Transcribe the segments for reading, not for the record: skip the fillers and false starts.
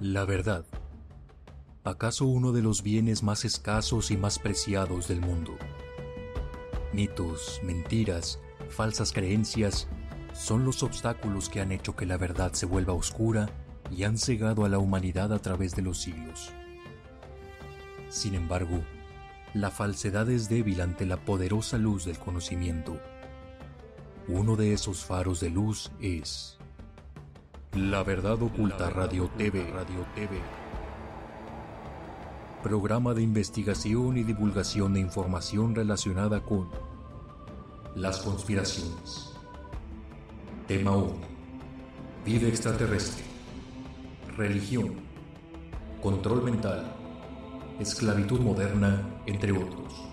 La verdad. ¿Acaso uno de los bienes más escasos y más preciados del mundo? Mitos, mentiras, falsas creencias son los obstáculos que han hecho que la verdad se vuelva oscura y han cegado a la humanidad a través de los siglos. Sin embargo, la falsedad es débil ante la poderosa luz del conocimiento. Uno de esos faros de luz es La Verdad Oculta Radio TV. Programa de investigación y divulgación de información relacionada con las conspiraciones. Tema 1. Vida extraterrestre. Religión. Control mental. Esclavitud moderna, entre otros.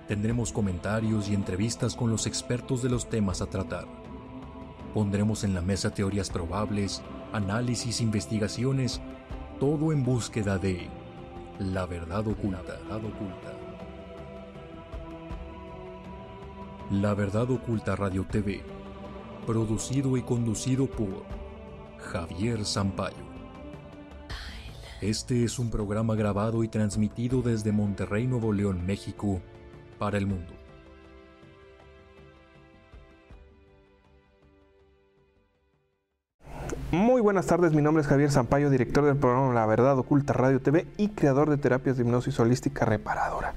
Tendremos comentarios y entrevistas con los expertos de los temas a tratar. Pondremos en la mesa teorías probables, análisis, investigaciones, todo en búsqueda de la verdad oculta. La Verdad Oculta Radio TV, producido y conducido por Javier Sampaio. Este es un programa grabado y transmitido desde Monterrey, Nuevo León, México, para el mundo. Muy buenas tardes, mi nombre es Javier Sampaio, director del programa La Verdad Oculta Radio TV y creador de terapias de hipnosis holística reparadora.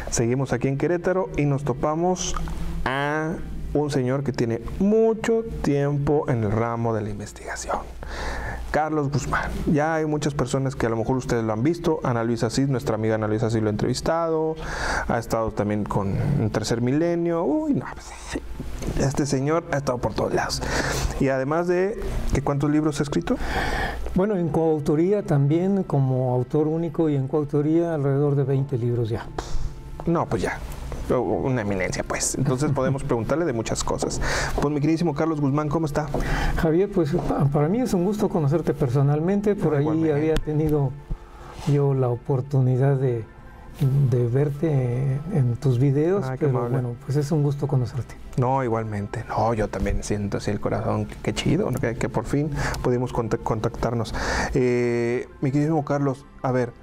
Seguimos aquí en Querétaro y nos topamos a un señor que tiene mucho tiempo en el ramo de la investigación. Carlos Guzmán. Ya hay muchas personas que a lo mejor ustedes lo han visto. Ana Luisa Cid, nuestra amiga Ana Luisa Cid lo ha entrevistado. Ha estado también con Tercer Milenio. Uy, no, pues, este señor ha estado por todos lados. Y además de, ¿cuántos libros ha escrito? Bueno, en coautoría también, como autor único, y en coautoría alrededor de 20 libros ya. No, pues ya. Una eminencia, pues. Entonces podemos preguntarle de muchas cosas. Pues mi queridísimo Carlos Guzmán, ¿cómo está? Javier, pues para mí es un gusto conocerte personalmente. Por ahí había tenido yo la oportunidad de verte en tus videos, pero bueno, pues es un gusto conocerte. No, igualmente. No, yo también siento así el corazón. Qué chido, que por fin pudimos contactarnos. Mi queridísimo Carlos, a ver,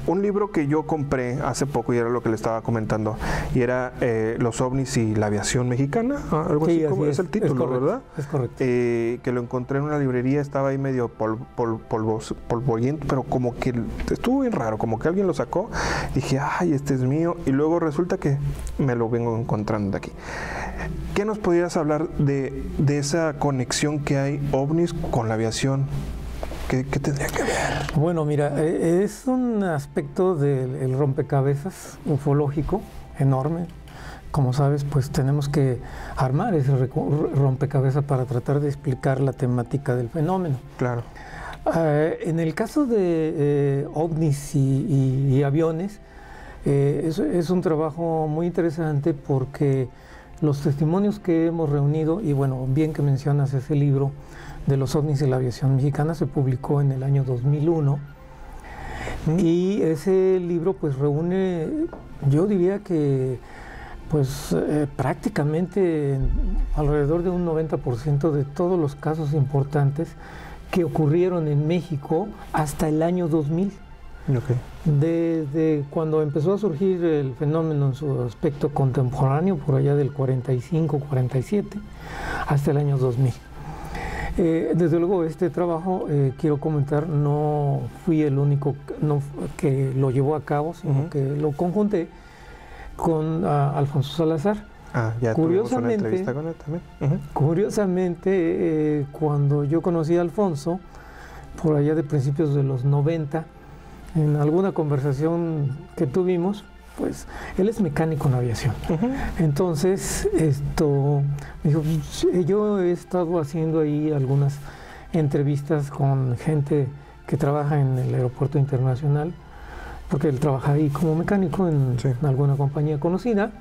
un libro que yo compré hace poco y era lo que le estaba comentando, y era Los ovnis y la aviación mexicana, algo sí, así como es el título, es correcto, ¿verdad? Es correcto. Que lo encontré en una librería, estaba ahí medio polvoriento, pero como que estuvo bien raro, como que alguien lo sacó, dije, ay, este es mío, y luego resulta que me lo vengo encontrando de aquí. ¿Qué nos podrías hablar de esa conexión que hay ovnis con la aviación? ¿Qué tendría que ver? Bueno, mira, es un aspecto del rompecabezas ufológico enorme. Como sabes, pues tenemos que armar ese rompecabezas para tratar de explicar la temática del fenómeno. Claro. En el caso de ovnis y aviones, es un trabajo muy interesante porque los testimonios que hemos reunido, y bueno, bien que mencionas ese libro de los ovnis y la aviación mexicana, se publicó en el año 2001, y ese libro pues reúne, yo diría que pues prácticamente alrededor de un 90% de todos los casos importantes que ocurrieron en México hasta el año 2000. Okay. Desde cuando empezó a surgir el fenómeno en su aspecto contemporáneo, por allá del 45, 47, hasta el año 2000. Desde luego este trabajo, quiero comentar, no fui el único que lo llevó a cabo, sino que lo conjunté con Alfonso Salazar. Ya tuvimos una entrevista con él también. Curiosamente, cuando yo conocí a Alfonso, por allá de principios de los 90, en alguna conversación que tuvimos, pues él es mecánico en aviación. Entonces, me dijo, yo he estado haciendo ahí algunas entrevistas con gente que trabaja en el aeropuerto internacional, porque él trabaja ahí como mecánico en alguna compañía conocida,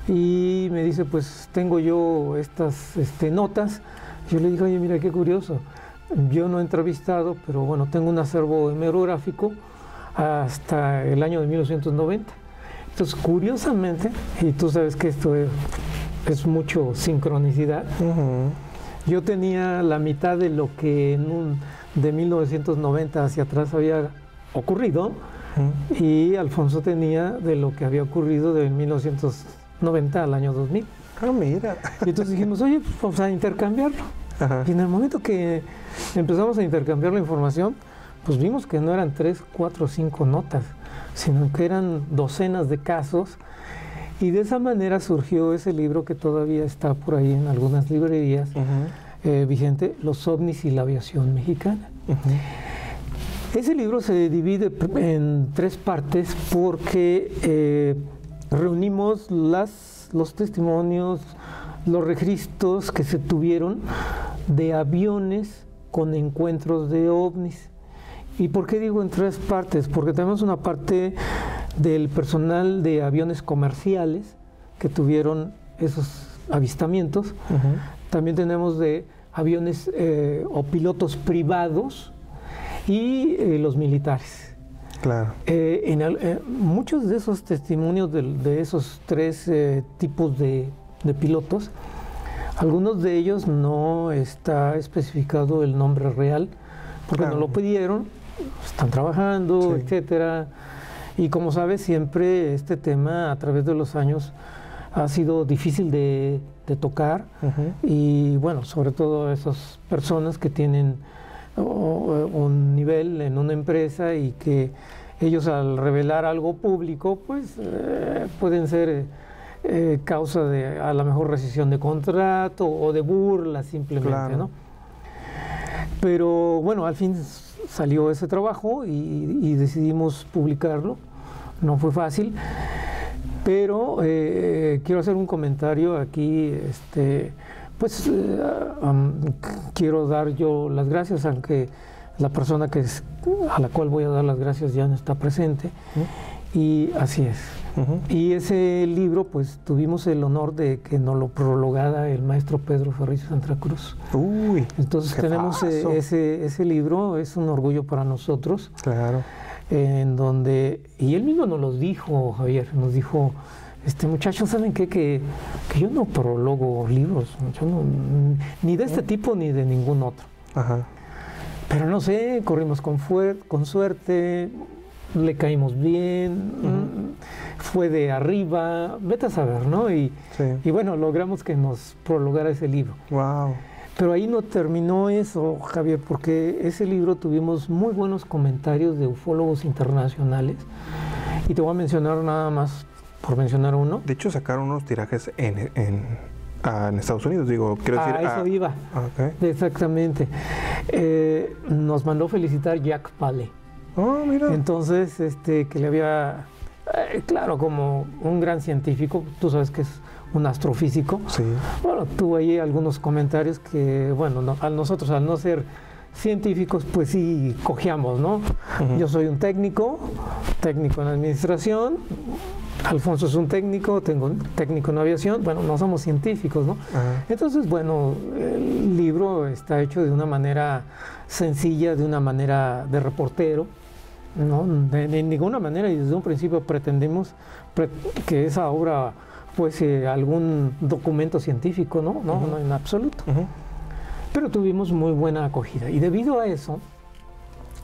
y me dice, pues tengo yo estas notas. Yo le dije, oye, mira qué curioso, yo no he entrevistado, pero bueno, tengo un acervo hemerográfico hasta el año de 1990. Entonces, curiosamente, y tú sabes que esto es mucho sincronicidad, Yo tenía la mitad de lo que de 1990 hacia atrás había ocurrido, y Alfonso tenía de lo que había ocurrido de 1990 al año 2000. Ah, mira. Y entonces dijimos, oye, pues vamos a intercambiarlo. Ajá. Y en el momento que empezamos a intercambiar la información, pues vimos que no eran 3, 4, 5 notas, sino que eran docenas de casos. Y de esa manera surgió ese libro que todavía está por ahí en algunas librerías, vigente, Los ovnis y la aviación mexicana. Ese libro se divide en 3 partes porque reunimos los testimonios, los registros que se tuvieron de aviones con encuentros de ovnis. ¿Y por qué digo en 3 partes? Porque tenemos una parte del personal de aviones comerciales que tuvieron esos avistamientos. También tenemos de aviones o pilotos privados y los militares. Claro. Muchos de esos testimonios de esos 3 tipos de pilotos, algunos de ellos no está especificado el nombre real, porque no lo pidieron, están trabajando, etcétera. Y como sabes, siempre este tema a través de los años ha sido difícil de tocar, y bueno, sobre todo esas personas que tienen un nivel en una empresa y que ellos al revelar algo público, pues pueden ser causa de a lo mejor rescisión de contrato o de burla simplemente, ¿no? Pero bueno, al fin salió ese trabajo y decidimos publicarlo. No fue fácil, pero quiero hacer un comentario aquí. Quiero dar yo las gracias, aunque la persona a la cual voy a dar las gracias ya no está presente. Y así es. Y ese libro, pues tuvimos el honor de que nos lo prologara el maestro Pedro Ferriz Santa Cruz. Uy, entonces tenemos ese libro, es un orgullo para nosotros. Claro. En donde, y él mismo nos lo dijo, Javier, nos dijo, muchachos, ¿saben qué? Que yo no prologo libros, yo no, ni de este tipo ni de ningún otro. Pero no sé, corrimos con suerte, le caímos bien, fue de arriba, vete a saber, ¿no? Y bueno, logramos que nos prologara ese libro. Wow. Pero ahí no terminó eso, Javier, porque ese libro tuvimos muy buenos comentarios de ufólogos internacionales, y te voy a mencionar nada más, por mencionar uno. De hecho, sacaron unos tirajes en Estados Unidos, digo, quiero decir... eso iba. Okay. Exactamente. Nos mandó felicitar Jack Paley. Oh, mira. Entonces, que le había... claro, como un gran científico, tú sabes que es un astrofísico. Sí. Bueno, tuvo ahí algunos comentarios que, bueno, nosotros al no ser científicos, pues sí cojeamos, ¿no? Yo soy un técnico en administración, Alfonso es un técnico en aviación, bueno, no somos científicos, ¿no? Entonces, bueno, el libro está hecho de una manera sencilla, de una manera de reportero, ¿no? De ninguna manera, y desde un principio pretendimos que esa obra fuese algún documento científico, ¿no? No en absoluto. Pero tuvimos muy buena acogida. Y debido a eso,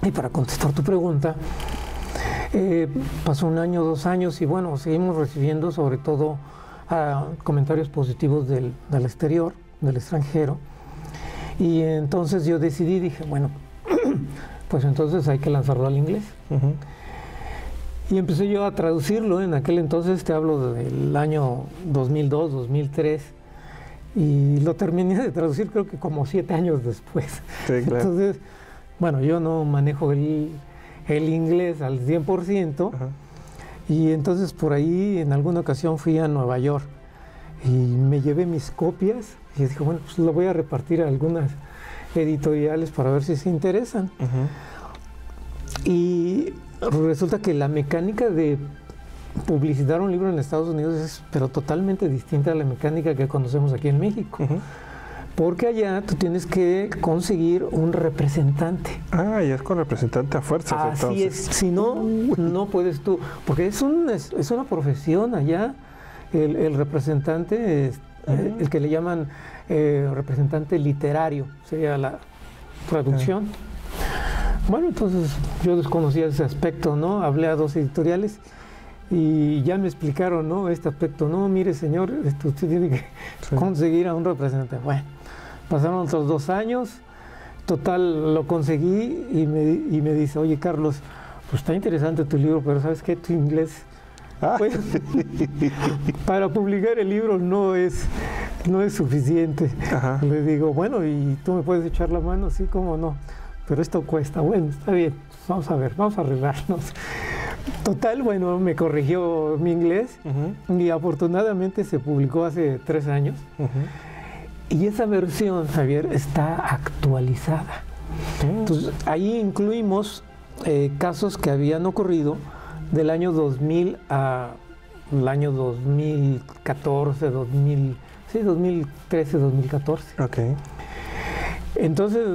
y para contestar tu pregunta, pasó 1 año, 2 años, y bueno, seguimos recibiendo sobre todo comentarios positivos del exterior, del extranjero. Y entonces yo dije, bueno, pues entonces hay que lanzarlo al inglés. Y empecé yo a traducirlo. En aquel entonces, te hablo del año 2002, 2003, y lo terminé de traducir creo que como 7 años después. Sí, claro. Entonces, bueno, yo no manejo el inglés al 100%, y entonces por ahí en alguna ocasión fui a Nueva York y me llevé mis copias y dije, bueno, pues lo voy a repartir a algunas editoriales para ver si se interesan. Y resulta que la mecánica de publicitar un libro en Estados Unidos es pero totalmente distinta a la mecánica que conocemos aquí en México. Porque allá tú tienes que conseguir un representante. Ya es con representante a fuerzas. Así entonces. es, si no, no puedes tú, porque es una profesión allá. El representante el que le llaman representante literario, sería la traducción. Bueno, entonces yo desconocía ese aspecto, ¿no? Hablé a 2 editoriales y ya me explicaron, ¿no? Este aspecto, no, mire señor, usted tiene que conseguir a un representante. Bueno, pasaron otros 2 años, total, lo conseguí y me dice, oye Carlos, pues está interesante tu libro, pero ¿sabes qué? Tu inglés, pues, para publicar el libro no es suficiente. Ajá. Le digo, bueno, ¿y tú me puedes echar la mano? Sí, cómo no, pero esto cuesta. Bueno, está bien, vamos a ver, vamos a arreglarnos. Total, bueno, me corrigió mi inglés y afortunadamente se publicó hace 3 años. Y esa versión, Javier, está actualizada. Entonces, ahí incluimos casos que habían ocurrido del año 2000 al año 2014, 2013, 2014. Okay. Entonces,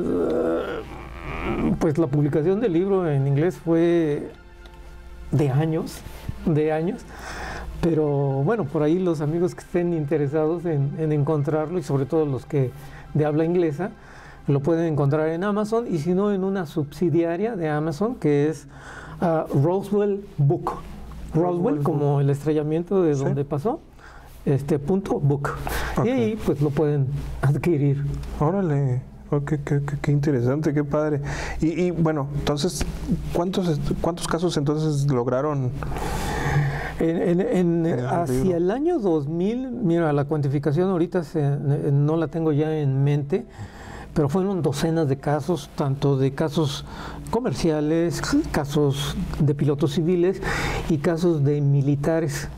pues la publicación del libro en inglés fue de años, pero bueno, por ahí los amigos que estén interesados en encontrarlo, y sobre todo los que de habla inglesa, lo pueden encontrar en Amazon, y si no, en una subsidiaria de Amazon que es Roswell Book. Roswell como el estrellamiento de donde pasó, .book. Okay. Y ahí pues lo pueden adquirir. Órale. Oh, qué interesante, qué padre. Y bueno, entonces, ¿cuántos casos entonces lograron? Hacia el año 2000, mira, la cuantificación ahorita no la tengo ya en mente, pero fueron docenas de casos, tanto de casos comerciales, casos de pilotos civiles y casos de militares.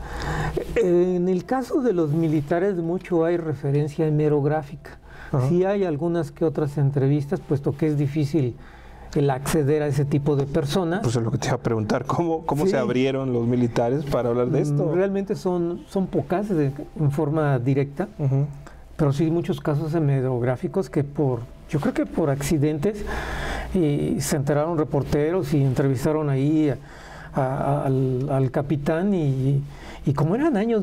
En el caso de los militares mucho hay referencia hemerográfica. Sí hay algunas que otras entrevistas, puesto que es difícil el acceder a ese tipo de personas. Pues es lo que te iba a preguntar, ¿cómo se abrieron los militares para hablar de esto? Realmente son pocas en forma directa, pero sí muchos casos hemerográficos que yo creo que por accidentes, se enteraron reporteros y entrevistaron ahí al capitán y como eran años,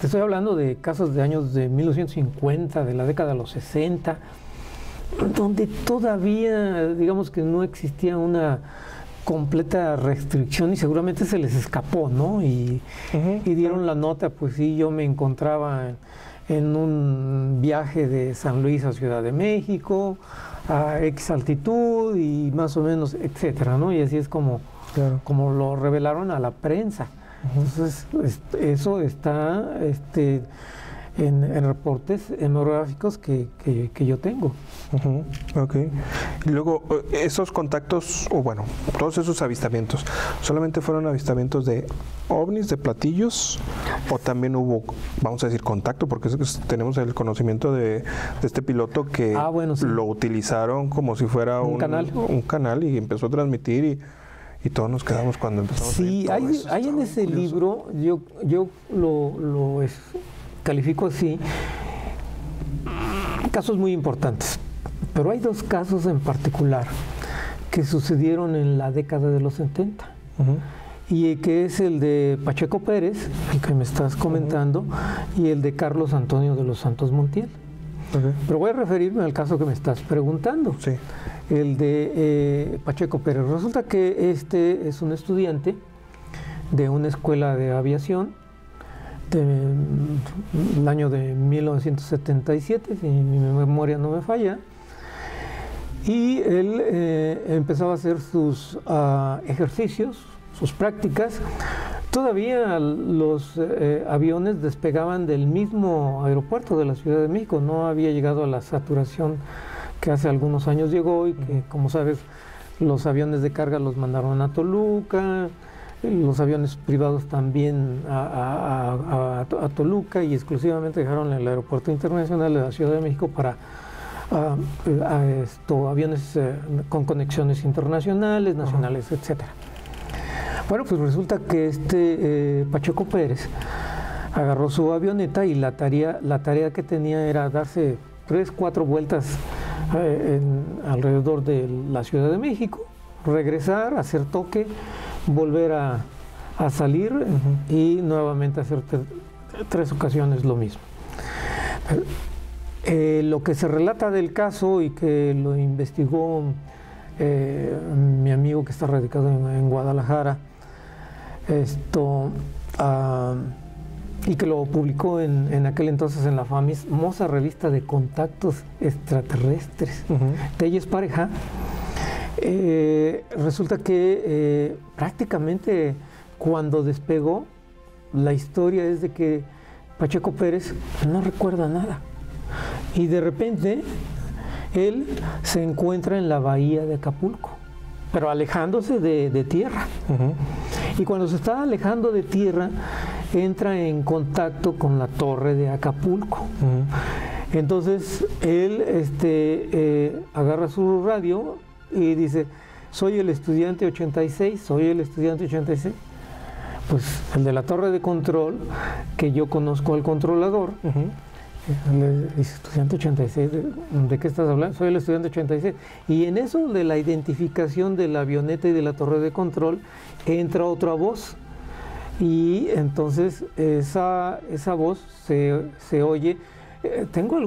te estoy hablando de casos de años de 1950, de la década de los 60, donde todavía, digamos que no existía una completa restricción y seguramente se les escapó, ¿no? Y dieron la nota, pues sí, yo me encontraba en un viaje de San Luis a Ciudad de México, a X altitud y más o menos, etcétera, ¿no? Y así es como lo revelaron a la prensa. Entonces, eso está en reportes hemorrágicos que yo tengo. Ok. Y luego, esos contactos, o bueno, todos esos avistamientos, ¿solamente fueron avistamientos de ovnis, de platillos, o también hubo, vamos a decir, contacto? Porque tenemos el conocimiento de este piloto que lo utilizaron como si fuera un canal y empezó a transmitir y todos nos quedamos cuando empezamos. Sí, hay en ese libro, yo lo califico así, casos muy importantes, pero hay 2 casos en particular que sucedieron en la década de los 70, y que es el de Pacheco Pérez, el que me estás comentando, y el de Carlos Antonio de los Santos Montiel. Pero voy a referirme al caso que me estás preguntando. Sí. El de Pacheco Pérez. Resulta que es un estudiante de una escuela de aviación del año de 1977, si mi memoria no me falla, y él empezaba a hacer sus ejercicios, sus prácticas. Todavía los aviones despegaban del mismo aeropuerto de la Ciudad de México, no había llegado a la saturación que hace algunos años llegó, y que, como sabes, los aviones de carga los mandaron a Toluca, los aviones privados también a Toluca, y exclusivamente dejaron el aeropuerto internacional de la Ciudad de México para aviones con conexiones internacionales, nacionales, etcétera. Bueno, pues resulta que Pacheco Pérez agarró su avioneta y la tarea que tenía era darse 3-4 vueltas alrededor de la Ciudad de México, regresar, hacer toque, volver a salir y nuevamente hacer 3 ocasiones lo mismo. Lo que se relata del caso y que lo investigó mi amigo que está radicado en Guadalajara, y que lo publicó en aquel entonces en la famosa revista de contactos extraterrestres, Telles Pareja. Resulta que prácticamente cuando despegó, la historia es de que Pacheco Pérez no recuerda nada y de repente él se encuentra en la bahía de Acapulco, pero alejándose de tierra. Y cuando se está alejando de tierra, entra en contacto con la torre de Acapulco. Entonces él agarra su radio y dice: soy el estudiante 86, soy el estudiante 86. Pues el de la torre de control, que yo conozco al controlador, le dice: estudiante 86, ¿de qué estás hablando? Soy el estudiante 86. Y en eso de la identificación de la avioneta y de la torre de control, entra otra voz. Y entonces esa voz se oye. Tengo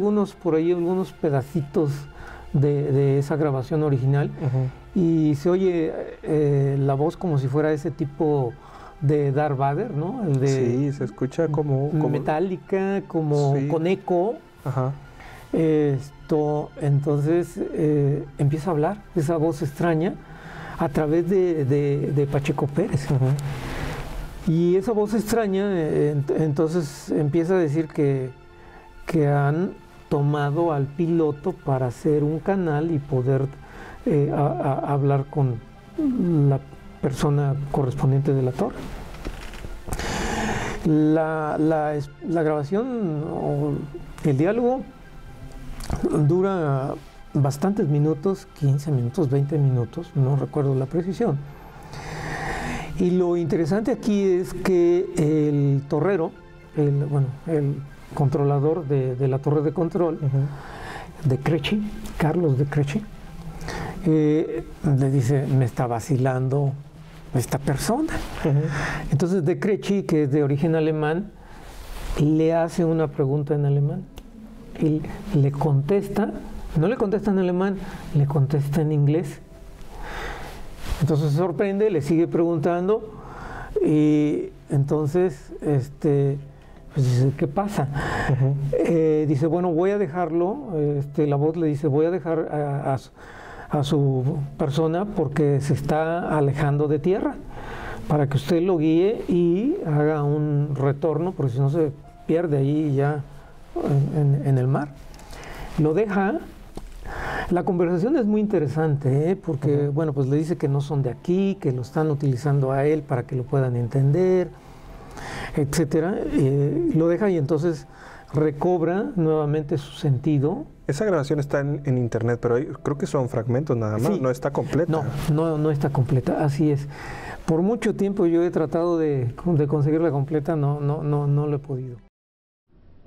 por ahí algunos pedacitos de esa grabación original, y se oye la voz como si fuera ese tipo de Darth Vader, ¿no? Sí, se escucha como metálica, como sí, con eco. Entonces empieza a hablar esa voz extraña a través de Pacheco Pérez. Y esa voz extraña entonces empieza a decir que han tomado al piloto para hacer un canal y poder hablar con la persona correspondiente de la torre. La grabación o el diálogo dura bastantes minutos, 15 minutos, 20 minutos, no recuerdo la precisión. Y lo interesante aquí es que el torrero, el controlador de la torre de control, de Crechi, Carlos de Crechi, le dice: me está vacilando esta persona. Entonces de Crechi, que es de origen alemán, le hace una pregunta en alemán y le contesta, no le contesta en alemán, le contesta en inglés. Entonces se sorprende, le sigue preguntando y entonces pues dice: ¿qué pasa? Dice: bueno, voy a dejarlo, la voz le dice: voy a dejar a su persona porque se está alejando de tierra, para que usted lo guíe y haga un retorno, porque si no se pierde ahí ya en el mar. Lo deja. La conversación es muy interesante, porque bueno, pues le dice que no son de aquí, que lo están utilizando a él para que lo puedan entender, etcétera. Lo deja y entonces recobra nuevamente su sentido. Esa grabación está en internet, pero creo que son fragmentos nada más, sí, no está completa. No está completa, así es. Por mucho tiempo yo he tratado de conseguirla completa, no lo he podido.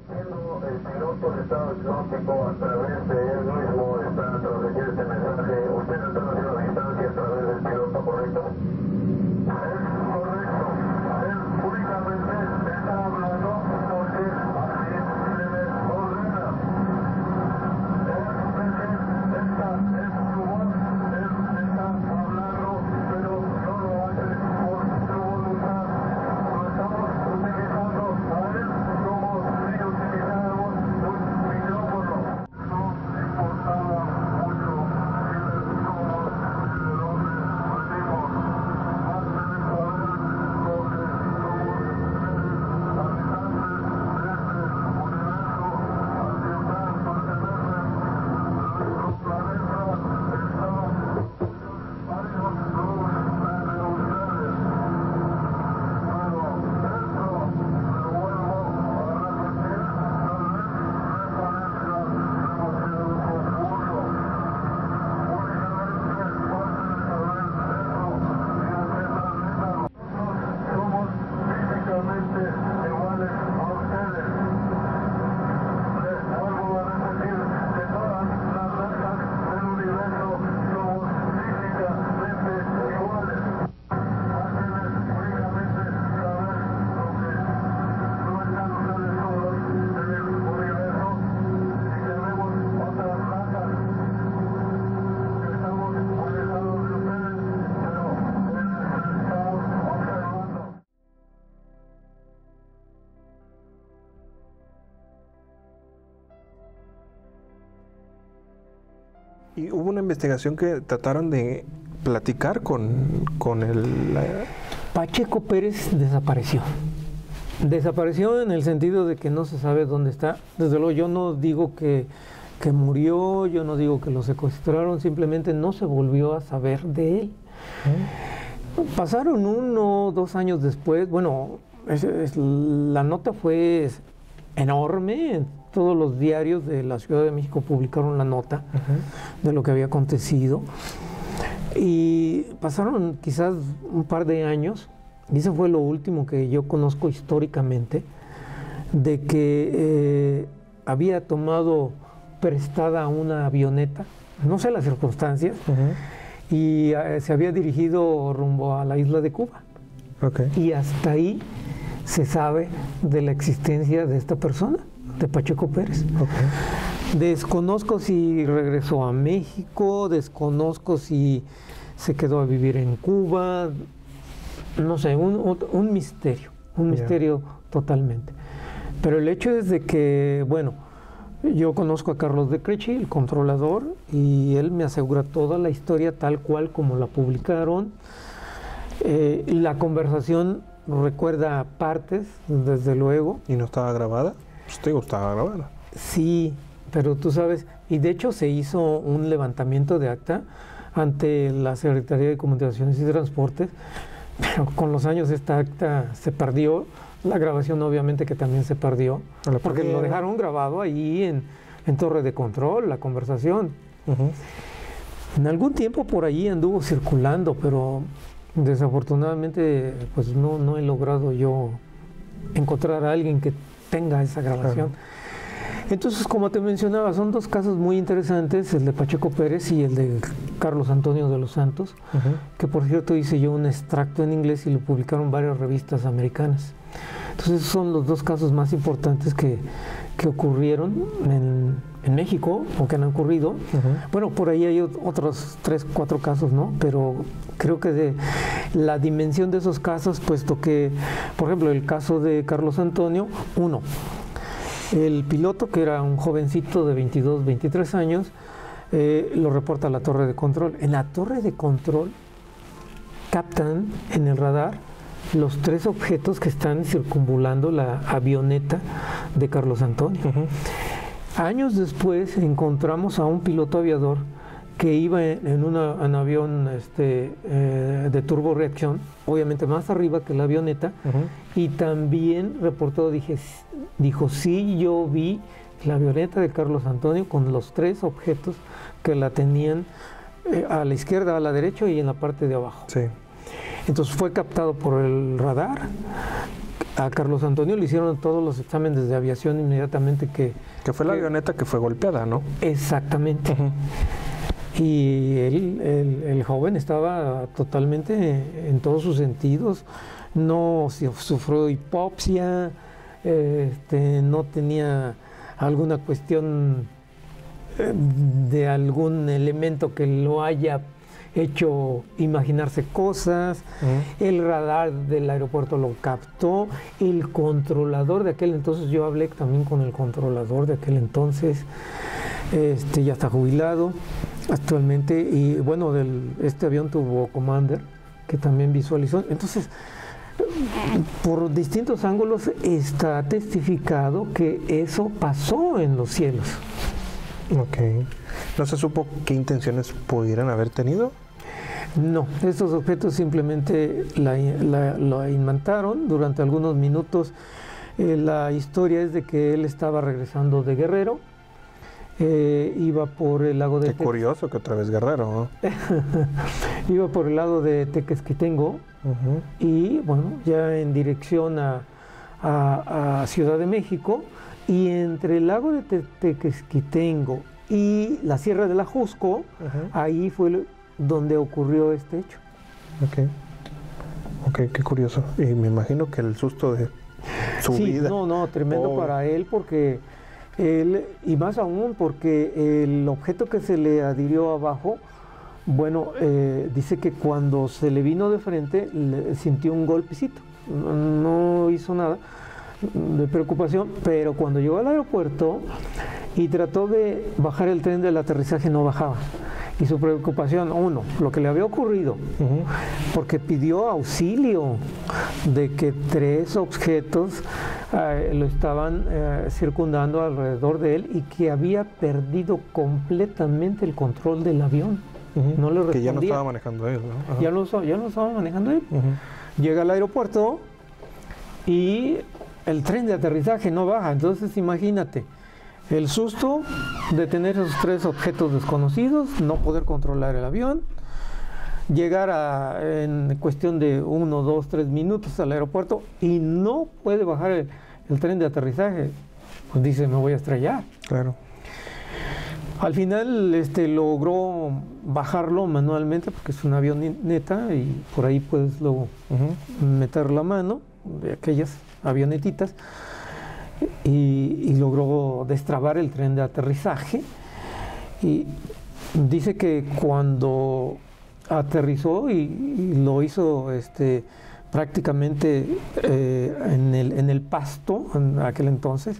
El piloto de estado hipnótico, a través de él mismo está transmitiendo este mensaje. Usted está haciendo la distancia a través del piloto, ¿correcto? Es correcto. Él únicamente está hablando porque así se le ordena. Esta es su voz, él está hablando, pero no lo hace por su voluntad. Lo estamos utilizando a él como si utilizáramos un micrófono. No importa Y hubo una investigación que trataron de platicar con el... Pacheco Pérez desapareció. Desapareció en el sentido de que no se sabe dónde está. Desde luego yo no digo que murió, yo no digo que lo secuestraron, simplemente no se volvió a saber de él. Pasaron 1 o 2 años después, bueno, la nota fue enorme, en todos los diarios de la Ciudad de México publicaron la nota de lo que había acontecido. Y pasaron quizás un par de años, y ese fue lo último que yo conozco históricamente, de que había tomado prestada una avioneta, no sé las circunstancias, y se había dirigido rumbo a la isla de Cuba. Y hasta ahí se sabe de la existencia de esta persona, de Pacheco Pérez. Desconozco si regresó a México, desconozco si se quedó a vivir en Cuba, no sé, un misterio totalmente. Pero el hecho es de que, bueno, yo conozco a Carlos de Crechi, el controlador, y él me asegura toda la historia tal cual como la publicaron. La conversación recuerda partes, desde luego. ¿Y no estaba grabada? Pues te digo, estaba grabada. Sí, pero tú sabes, y de hecho se hizo un levantamiento de acta ante la Secretaría de Comunicaciones y Transportes, pero con los años esta acta se perdió, la grabación obviamente que también se perdió, porque lo dejaron grabado ahí en Torre de Control, la conversación. En algún tiempo por ahí anduvo circulando, pero desafortunadamente pues no he logrado yo encontrar a alguien que tenga esa grabación. Entonces, como te mencionaba, son 2 casos muy interesantes, el de Pacheco Pérez y el de Carlos Antonio de los Santos, que por cierto hice yo un extracto en inglés y lo publicaron varias revistas americanas. Entonces, esos son los 2 casos más importantes que ocurrieron en México, o que han ocurrido. Bueno, por ahí hay otros 3, 4 casos, ¿no? Pero creo que de la dimensión de esos casos, puesto que, por ejemplo, el caso de Carlos Antonio, el piloto, que era un jovencito de 22, 23 años, lo reporta a la torre de control. En la torre de control captan en el radar los 3 objetos que están circunvolando la avioneta de Carlos Antonio. Años después encontramos a un piloto aviador que iba en un avión de turborreacción, obviamente más arriba que la avioneta, y también reportó, dijo, sí, yo vi la avioneta de Carlos Antonio con los 3 objetos que la tenían a la izquierda, a la derecha y en la parte de abajo. Entonces fue captado por el radar. A Carlos Antonio le hicieron todos los exámenes de aviación inmediatamente que fue la avioneta que fue golpeada, ¿no? Exactamente. Y el joven estaba totalmente en todos sus sentidos, no sufrió hipopsia, no tenía alguna cuestión de algún elemento que lo haya hecho imaginarse cosas. El radar del aeropuerto lo captó, el controlador de aquel entonces, yo hablé también con el controlador de aquel entonces, ya está jubilado actualmente, y bueno, este avión tuvo Commander, que también visualizó. Entonces, por distintos ángulos está testificado que eso pasó en los cielos. ¿No se supo qué intenciones pudieran haber tenido? No, estos objetos simplemente la imantaron durante algunos minutos. La historia es de que él estaba regresando de Guerrero, iba por el lago de... Qué curioso que otra vez Guerrero, ¿no? Iba por el lado de Tequesquitengo, y bueno, ya en dirección a Ciudad de México, y entre el lago de Tequesquitengo y la Sierra de la Jusco, ahí fue donde ocurrió este hecho. Qué curioso. Y me imagino que el susto de su vida. No, tremendo para él, porque él, y más aún porque el objeto que se le adhirió abajo, bueno, dice que cuando se le vino de frente, sintió un golpecito. No hizo nada de preocupación, pero cuando llegó al aeropuerto y trató de bajar el tren del aterrizaje, no bajaba. Y su preocupación, uno, lo que le había ocurrido, porque pidió auxilio de que 3 objetos lo estaban circundando alrededor de él y que había perdido completamente el control del avión. No le respondía. Que ya no estaba manejando él, ¿no? Ajá. Ya no estaba manejando él. Llega al aeropuerto y el tren de aterrizaje no baja. Entonces imagínate, el susto de tener esos 3 objetos desconocidos, no poder controlar el avión, llegar en cuestión de 1, 2, 3 minutos al aeropuerto y no puede bajar el tren de aterrizaje. Pues dice, me voy a estrellar. Claro. Al final logró bajarlo manualmente porque es una avioneta y por ahí puedes luego meter la mano de aquellas avionetitas y logró destrabar el tren de aterrizaje. Y dice que cuando aterrizó y lo hizo prácticamente en el pasto en aquel entonces,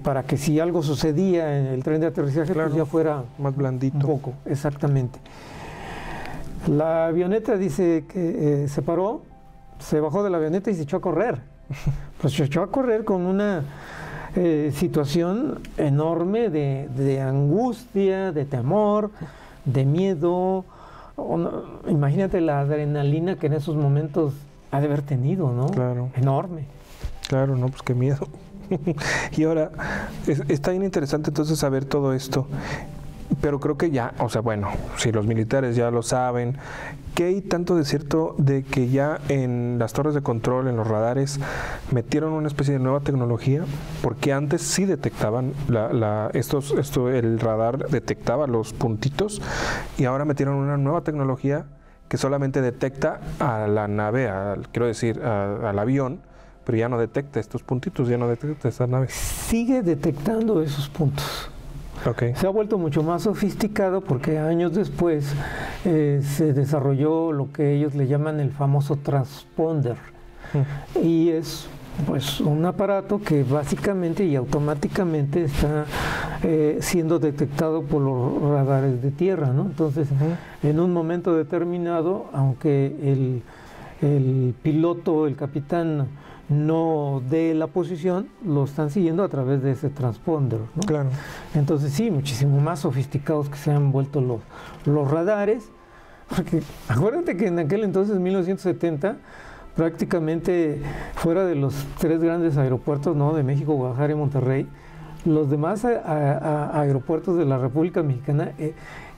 para que si algo sucedía en el tren de aterrizaje, claro, pues ya fuera más blandito. Un poco, exactamente. La avioneta dice que se paró, se bajó de la avioneta y se echó a correr. Pues se echó a correr con una situación enorme de angustia, de temor, de miedo. Imagínate la adrenalina que en esos momentos ha de haber tenido, ¿no? Claro. Enorme. Claro, no, pues qué miedo. Y ahora, está bien interesante entonces saber todo esto, pero creo que ya, o sea, bueno, si los militares ya lo saben, ¿qué hay tanto de cierto de que ya en las torres de control, en los radares, metieron una especie de nueva tecnología? Porque antes sí detectaban, el radar detectaba los puntitos y ahora metieron una nueva tecnología que solamente detecta a la nave, quiero decir, al avión, pero ya no detecta estos puntitos, ya no detecta esta nave. Sigue detectando esos puntos. Okay. Se ha vuelto mucho más sofisticado porque años después se desarrolló lo que ellos le llaman el famoso transponder. Y es pues un aparato que básicamente y automáticamente está siendo detectado por los radares de tierra, ¿no? Entonces, en un momento determinado, aunque el piloto, el capitán, no dé la posición, lo están siguiendo a través de ese transponder, ¿no? Claro. Entonces sí, muchísimo más sofisticados que se han vuelto los radares, porque acuérdate que en aquel entonces, 1970, prácticamente fuera de los 3 grandes aeropuertos, ¿no?, de México, Guadalajara y Monterrey, los demás aeropuertos de la República Mexicana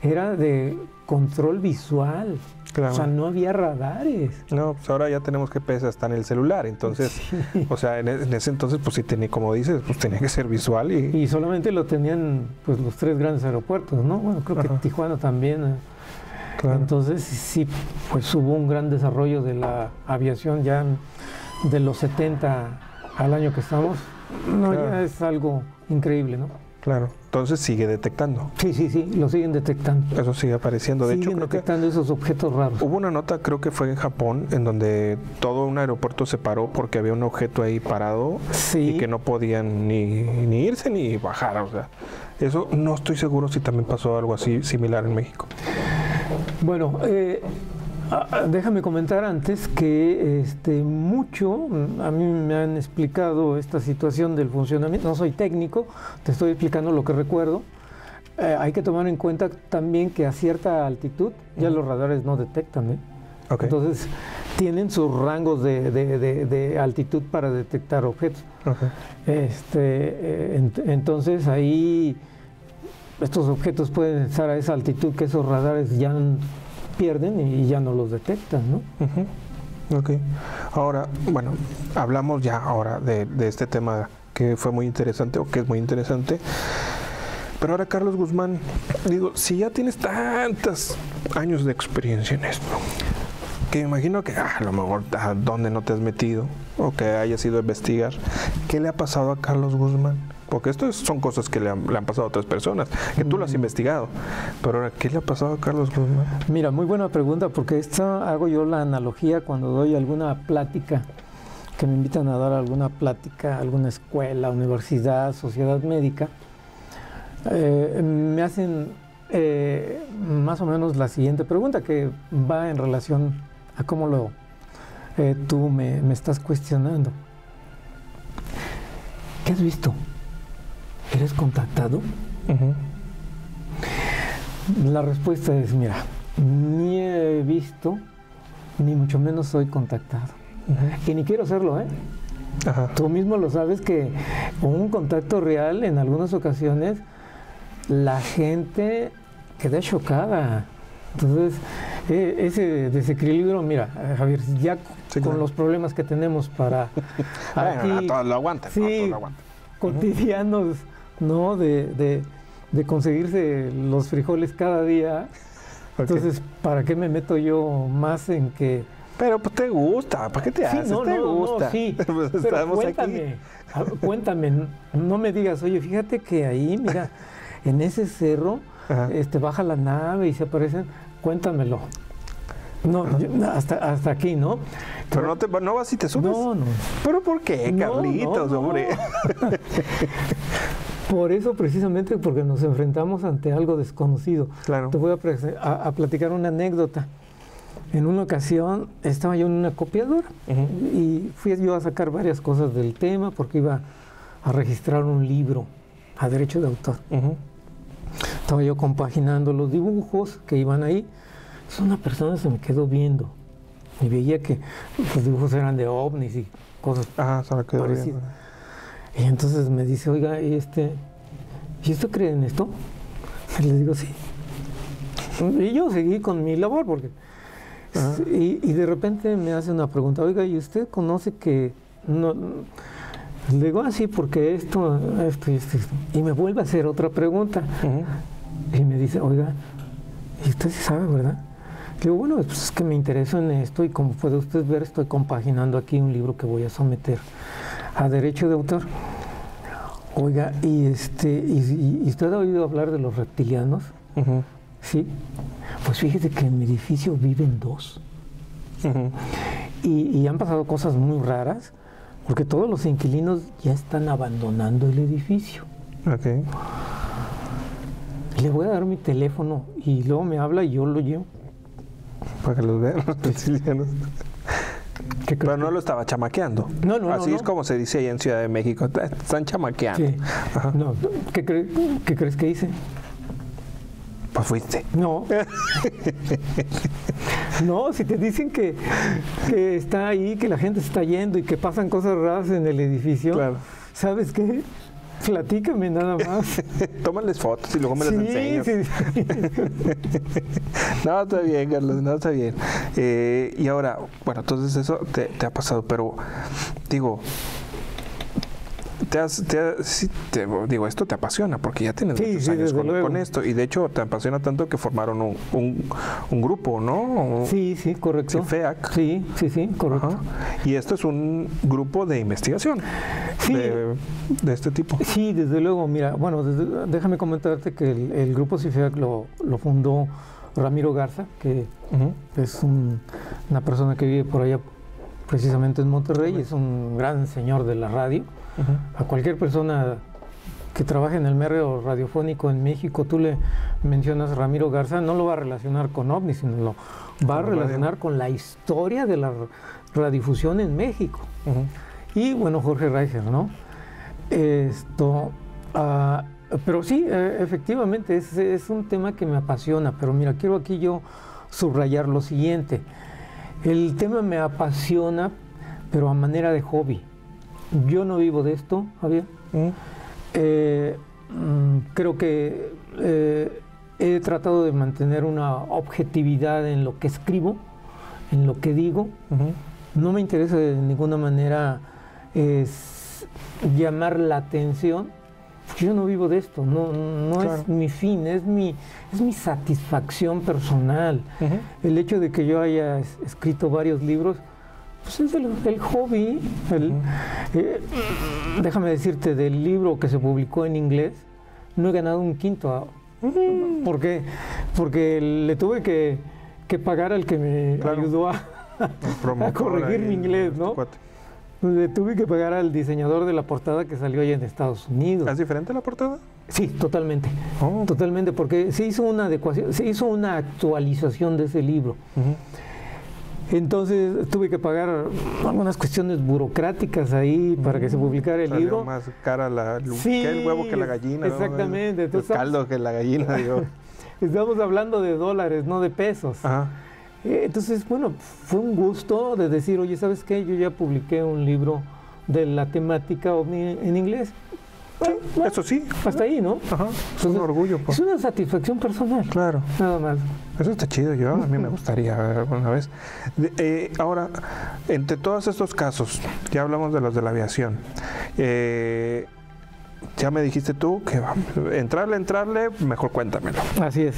era de control visual. Claro. O sea, no había radares. No, pues ahora ya tenemos GPS hasta en el celular, entonces, sí. O sea, en ese entonces, pues sí tenía, como dices, pues tenía que ser visual y solamente lo tenían, pues, los 3 grandes aeropuertos, ¿no? Bueno, creo que Tijuana también. Claro. Entonces, sí, pues hubo un gran desarrollo de la aviación ya de los 70 al año que estamos. No, claro. Ya es algo increíble, ¿no? Claro, entonces sigue detectando. Sí, lo siguen detectando. Eso sigue apareciendo. De hecho, creo detectando esos objetos raros. Hubo una nota, creo que fue en Japón, en donde todo un aeropuerto se paró porque había un objeto ahí parado y que no podían ni irse ni bajar. O sea, eso no estoy seguro si también pasó algo así similar en México. Bueno, déjame comentar antes que mucho, a mí me han explicado esta situación del funcionamiento, no soy técnico, te estoy explicando lo que recuerdo. Hay que tomar en cuenta también que a cierta altitud ya los radares no detectan, Okay. Entonces tienen sus rangos de altitud para detectar objetos. Okay. Entonces ahí estos objetos pueden estar a esa altitud que esos radares ya pierden y ya no los detectan, ¿no? Ok. Ahora, bueno, hablamos ya ahora de este tema que fue muy interesante o que es muy interesante. Pero ahora, Carlos Guzmán, digo, si ya tienes tantos años de experiencia en esto, que me imagino que a lo mejor a dónde no te has metido o que hayas ido a investigar, ¿qué le ha pasado a Carlos Guzmán? Porque esto son cosas que le han pasado a otras personas, que tú lo has investigado. Pero ahora, ¿qué le ha pasado a Carlos Guzmán? Mira, muy buena pregunta, porque esto hago yo la analogía cuando doy alguna plática, que me invitan a dar alguna plática, alguna escuela, universidad, sociedad médica. Me hacen más o menos la siguiente pregunta que va en relación a cómo tú me estás cuestionando. ¿Qué has visto? ¿Eres contactado? La respuesta es, mira, ni he visto, ni mucho menos soy contactado. Y ni quiero serlo, ¿eh? Tú mismo lo sabes que un contacto real en algunas ocasiones la gente queda chocada. Entonces, ese desequilibrio, mira, Javier, ya con los problemas que tenemos para aquí, todo lo aguantan, sí, todo lo aguantan. Cotidianos, ¿no? De conseguirse los frijoles cada día. Entonces, ¿para qué me meto yo más en que... Pero pues te gusta, ¿para qué te haces? ¿Te gusta? No, sí, Pues pero estamos cuéntame, no me digas, oye, fíjate que ahí, mira, en ese cerro, baja la nave y se aparecen, cuéntamelo. No, hasta aquí, ¿no? Pero no vas y te subes. No. ¿Pero por qué, Carlitos, hombre? Por eso, precisamente, porque nos enfrentamos ante algo desconocido. Claro. Te voy a platicar una anécdota. En una ocasión estaba yo en una copiadora y fui yo a sacar varias cosas del tema porque iba a registrar un libro a derecho de autor. Estaba yo compaginando los dibujos que iban ahí. Entonces una persona se me quedó viendo y veía que los dibujos eran de ovnis y cosas parecidas. Y entonces me dice, oiga, ¿y usted cree en esto? Y le digo, sí. Y yo seguí con mi labor porque... Y de repente me hace una pregunta, oiga, ¿y usted conoce que no? Le digo, sí, porque esto. Y me vuelve a hacer otra pregunta. Y me dice, oiga, ¿y usted sí sabe, verdad? Le digo, bueno, pues es que me intereso en esto y como puede usted ver, estoy compaginando aquí un libro que voy a someter a derecho de autor. Oiga, ¿y usted ha oído hablar de los reptilianos? Sí. Pues fíjese que en mi edificio viven 2. Y han pasado cosas muy raras, porque todos los inquilinos ya están abandonando el edificio. Le voy a dar mi teléfono y luego me habla y yo lo llevo. Para que los vean los reptilianos. Pero no lo estaba chamaqueando. No. Así es como se dice allá en Ciudad de México. Están chamaqueando. Sí. No, ¿qué crees que hice? Pues fuiste. No. No, si te dicen que está ahí, que la gente se está yendo y que pasan cosas raras en el edificio, claro. ¿Sabes qué? Platícame nada más. Tómales fotos y luego me las enseñas. Sí. No, está bien, Carlos, no, está bien. Y ahora, bueno, entonces eso te ha pasado, pero digo... esto te apasiona porque ya tienes muchos años con esto y de hecho te apasiona tanto que formaron un grupo, ¿no? Sí, correcto. CIFEAC. Sí, correcto. Y esto es un grupo de investigación de este tipo. Sí, desde luego. Mira, bueno, déjame comentarte que el grupo CIFEAC lo fundó Ramiro Garza, que es una persona que vive por allá precisamente en Monterrey, es un gran señor de la radio. A cualquier persona que trabaje en el medio radiofónico en México, tú le mencionas Ramiro Garza, no lo va a relacionar con ovnis, sino lo va a relacionar con la historia de la radiodifusión en México. Y bueno, Jorge Reicher, ¿no? Pero sí, efectivamente, es un tema que me apasiona, pero mira, quiero aquí yo subrayar lo siguiente. El tema me apasiona, pero a manera de hobby. Yo no vivo de esto, Javier. Creo que he tratado de mantener una objetividad en lo que escribo, en lo que digo. No me interesa de ninguna manera llamar la atención. Yo no vivo de esto, no claro. Es mi fin, es mi satisfacción personal. El hecho de que yo haya escrito varios libros, pues es el hobby. Déjame decirte, del libro que se publicó en inglés, no he ganado un quinto. ¿Por qué? Porque le tuve que pagar al que me ayudó a corregir mi inglés, ¿no? Le tuve que pagar al diseñador de la portada que salió allá en Estados Unidos. ¿Es diferente la portada? Sí, totalmente. Oh. Totalmente, porque se hizo una adecuación, se hizo una actualización de ese libro. Entonces tuve que pagar algunas cuestiones burocráticas ahí para que se publicara el Salió libro. más cara Sí, que el huevo que la gallina. exactamente. ¿No? El Entonces, caldo que la gallina. Digo. Estamos hablando de dólares, no de pesos. Ajá. Entonces, bueno, fue un gusto de decir, oye, ¿sabes qué? Yo ya publiqué un libro de la temática ovni en inglés. Bueno, Eso sí. hasta ahí, ¿no? Ajá. Es un orgullo. Es una satisfacción personal. Claro. Nada más. Eso está chido, a mí me gustaría ver alguna vez. Ahora, entre todos estos casos, ya hablamos de los de la aviación, ya me dijiste tú que entrarle, mejor cuéntamelo. Así es.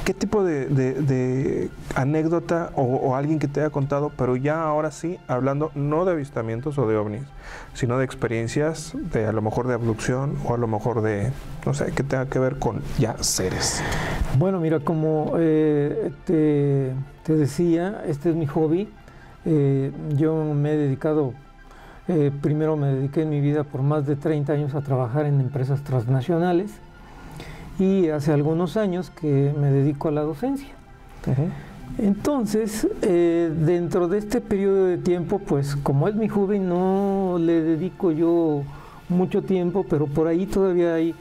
¿Qué tipo de anécdota o alguien que te haya contado, pero ya ahora sí, hablando no de avistamientos o de ovnis, sino de experiencias de a lo mejor de abducción o a lo mejor de, no sé, que tenga que ver con ya seres? Bueno, mira, como te decía, este es mi hobby. Yo me he dedicado, primero me dediqué en mi vida por más de 30 años a trabajar en empresas transnacionales y hace algunos años que me dedico a la docencia. Entonces, dentro de este periodo de tiempo, pues como es mi hobby, no le dedico yo mucho tiempo, pero por ahí todavía hay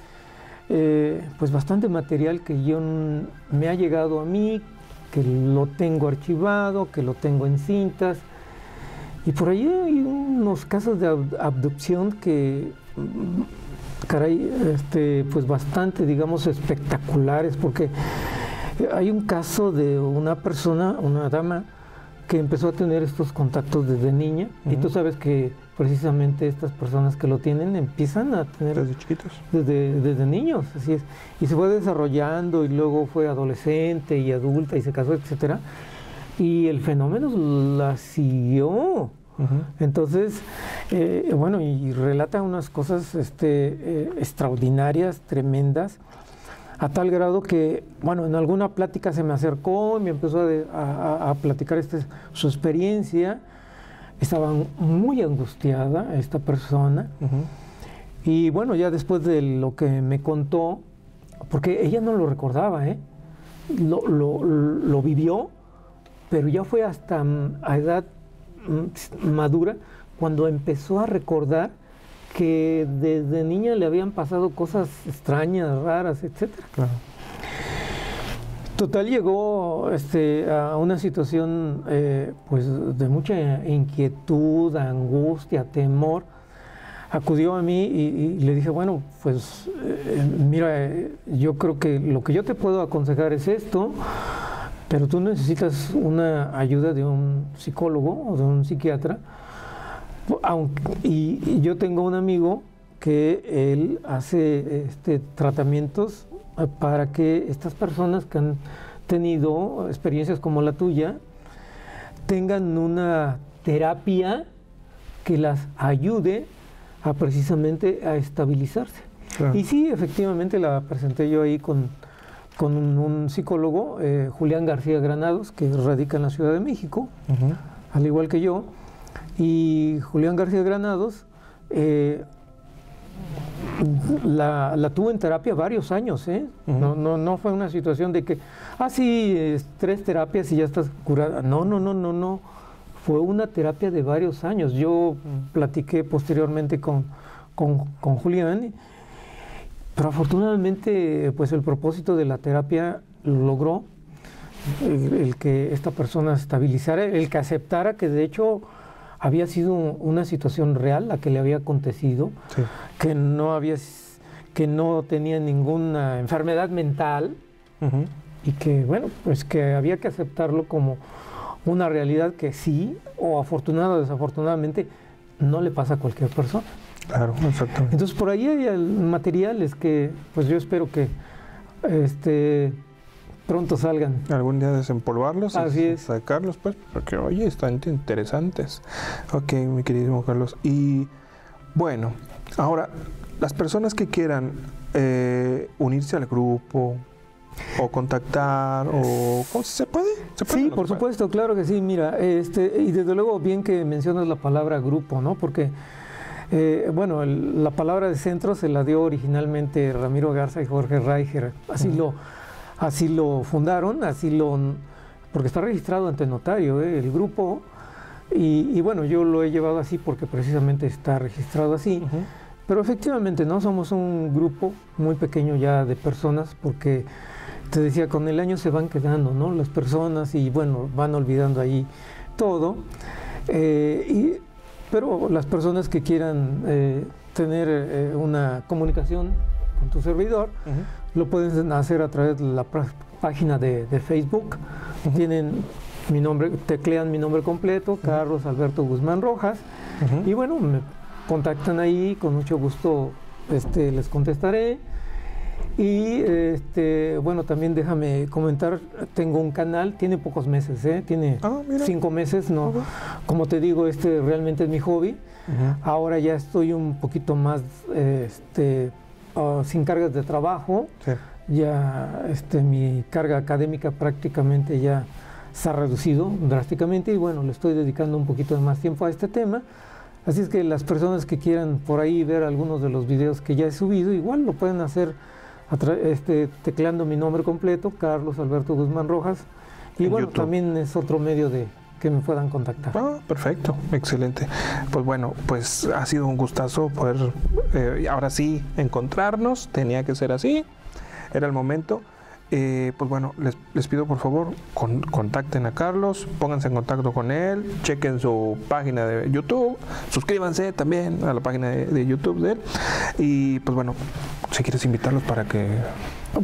pues bastante material que me ha llegado a mí, que lo tengo archivado, que lo tengo en cintas, y por ahí hay unos casos de abducción que, caray, pues bastante, digamos, espectaculares, porque hay un caso de una persona, una dama, que empezó a tener estos contactos desde niña, y tú sabes que precisamente estas personas que lo tienen empiezan a tener Desde chiquitos. desde niños, así es, y se fue desarrollando y luego fue adolescente y adulta y se casó, etcétera, y el fenómeno la siguió. Entonces, bueno, y relata unas cosas extraordinarias, tremendas, a tal grado que, bueno, en alguna plática se me acercó y me empezó a platicar su experiencia. Estaba muy angustiada esta persona. Y bueno, ya después de lo que me contó, porque ella no lo recordaba, lo vivió, pero ya fue hasta a edad madura cuando empezó a recordar que desde niña le habían pasado cosas extrañas, raras, etcétera. Claro. Total, llegó a una situación pues de mucha inquietud, angustia, temor. Acudió a mí y le dije, bueno, pues mira, yo creo que lo que yo te puedo aconsejar es esto, pero tú necesitas una ayuda de un psicólogo o de un psiquiatra. Y yo tengo un amigo que él hace tratamientos para que estas personas que han tenido experiencias como la tuya tengan una terapia que las ayude a precisamente a estabilizarse. Claro. Y sí, efectivamente la presenté yo ahí con un psicólogo, Julián García Granados, que radica en la Ciudad de México, al igual que yo. Y Julián García Granados la tuvo en terapia varios años, no fue una situación de que, sí, 3 terapias y ya estás curada. No. Fue una terapia de varios años. Yo platiqué posteriormente con Julián, pero afortunadamente pues el propósito de la terapia lo logró, el que esta persona se estabilizara, el que aceptara que de hecho había sido una situación real la que le había acontecido, Sí. que no tenía ninguna enfermedad mental y que, bueno, pues que había que aceptarlo como una realidad que sí, o afortunada o desafortunadamente, no le pasa a cualquier persona. Claro, exactamente. Entonces por ahí hay materiales que pues yo espero que pronto salgan. Algún día desempolvarlos, Así es. sacarlos, pues, porque oye, están interesantes. Ok, mi queridísimo Carlos. Y bueno, ahora, las personas que quieran unirse al grupo o contactar, o ¿cómo se puede? ¿Se puede Sí, o no por se puede? supuesto, claro que sí. Mira, y desde luego bien que mencionas la palabra grupo, ¿no? Porque Bueno, la palabra de centro se la dio originalmente Ramiro Garza y Jorge Reicher. Así lo fundaron, porque está registrado ante notario, el grupo. Y bueno, yo lo he llevado así porque precisamente está registrado así. Pero efectivamente, ¿no? Somos un grupo muy pequeño ya de personas, porque te decía, con el año se van quedando, ¿no? Las personas, y bueno, van olvidando ahí todo. Pero las personas que quieran tener una comunicación con tu servidor, lo pueden hacer a través de la página de Facebook. Tienen mi nombre, teclean mi nombre completo, Carlos Alberto Guzmán Rojas, y bueno, me contactan ahí, con mucho gusto les contestaré. Y bueno, también déjame comentar, tengo un canal, tiene pocos meses, tiene 5 meses, no, como te digo, realmente es mi hobby. Ahora ya estoy un poquito más sin cargas de trabajo, ya mi carga académica prácticamente ya se ha reducido drásticamente, y bueno, le estoy dedicando un poquito de más tiempo a este tema. Así es que las personas que quieran por ahí ver algunos de los videos que ya he subido, igual lo pueden hacer tecleando mi nombre completo, Carlos Alberto Guzmán Rojas, y bueno, YouTube también es otro medio de que me puedan contactar. Perfecto, excelente. Pues bueno, pues ha sido un gustazo poder ahora sí encontrarnos, tenía que ser así, era el momento. Pues bueno, les pido por favor, contacten a Carlos, pónganse en contacto con él, chequen su página de YouTube, suscríbanse también a la página de YouTube de él, y pues bueno, si quieres invitarlos para que...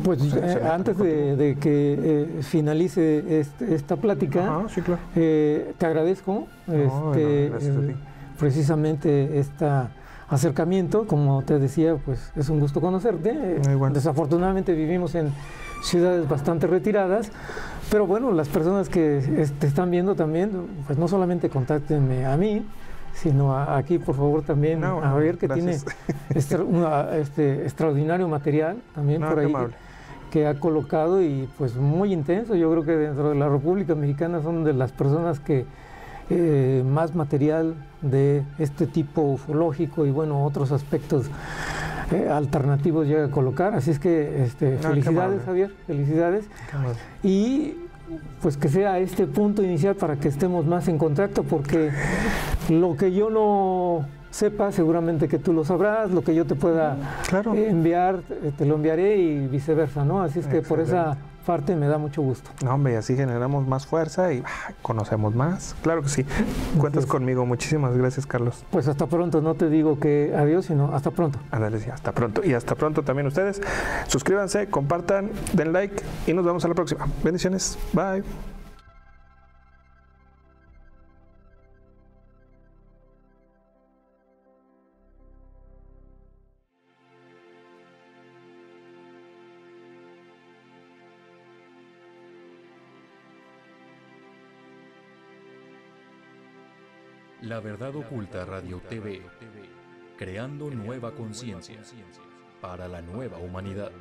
Pues antes de que finalice esta plática, sí, claro. Te agradezco precisamente acercamiento. Como te decía, pues es un gusto conocerte. Bueno. Desafortunadamente vivimos en ciudades bastante retiradas, pero bueno, las personas que te están viendo también, pues no solamente contáctenme a mí, sino aquí por favor también a ver, que gracias. Tiene extraordinario material también por ahí que ha colocado, y pues muy intenso. Yo creo que dentro de la República Mexicana son de las personas que más material de este tipo ufológico y bueno, otros aspectos alternativos llega a colocar. Así es que felicidades, Javier, felicidades. Y pues que sea este punto inicial para que estemos más en contacto, porque lo que yo no sepa, seguramente que tú lo sabrás, lo que yo te pueda enviar, te lo enviaré, y viceversa, ¿no? Así es que por esa parte me da mucho gusto. No, hombre, y así generamos más fuerza y conocemos más. Claro que sí. Cuentas conmigo. Muchísimas gracias, Carlos. Pues hasta pronto. No te digo que adiós, sino hasta pronto. Ándale, sí, hasta pronto. Y hasta pronto también ustedes. Suscríbanse, compartan, den like y nos vemos a la próxima. Bendiciones. Bye. La Verdad Oculta Radio TV, creando nueva conciencia para la nueva humanidad.